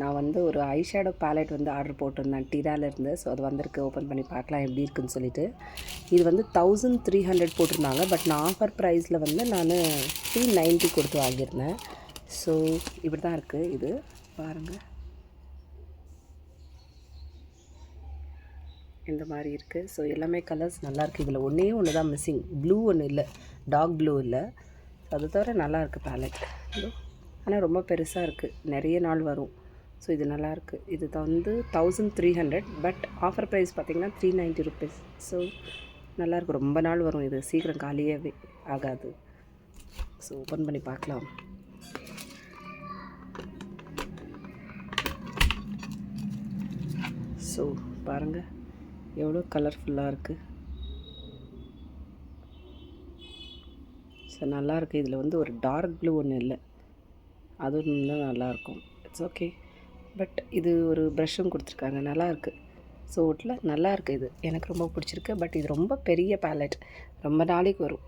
நான் வந்து ஒரு ஐ ஷேடோ பேலட் வந்து ஆர்டர் போட்டிருந்தேன் டிராலேருந்து. ஸோ அது வந்திருக்கு. ஓப்பன் பண்ணி பார்க்கலாம் எப்படி இருக்குன்னு சொல்லிட்டு. இது வந்து 1300 போட்டிருந்தாங்க. பட் நான் ஆஃபர் ப்ரைஸில் வந்து நான் 390 கொடுத்து வாங்கியிருந்தேன். ஸோ இப்படி தான் இருக்குது இது பாருங்கள். இந்த மாதிரி இருக்குது. ஸோ எல்லாமே கலர்ஸ் நல்லாயிருக்கு. இதில் ஒன்றே ஒன்று தான் மிஸ்ஸிங், ப்ளூ ஒன்று இல்லை, டார்க் ப்ளூ இல்லை. ஸோ அது தவிர நல்லாயிருக்கு பேலட். ஆனால் ரொம்ப பெருசாக இருக்குது, நிறைய நாள் வரும். ஸோ இது நல்லாயிருக்கு. இது வந்து 1300, பட் ஆஃபர் ப்ரைஸ் பார்த்திங்கன்னா 390 ருபீஸ். ஸோ நல்லாயிருக்கு, ரொம்ப நாள் வரும். இது சீக்கிரம் காலியாகவே ஆகாது. ஸோ ஓப்பன் பண்ணி பார்க்கலாம். ஸோ பாருங்கள் எவ்வளோ கலர்ஃபுல்லாக இருக்குது. ஸோ நல்லாயிருக்கு. இதில் வந்து ஒரு டார்க் ப்ளூ ஒன்று இல்லை, அது ஒன்று தான் நல்லாயிருக்கும். It's okay. பட் இது ஒரு ப்ரஷ்ஷும் கொடுத்துருக்காங்க, நல்லாயிருக்கு. ஸோ ஒட்டில் நல்லாயிருக்கு. இது எனக்கு ரொம்ப பிடிச்சிருக்கு. பட் இது ரொம்ப பெரிய பேலட், ரொம்ப நாளைக்கு வரும்.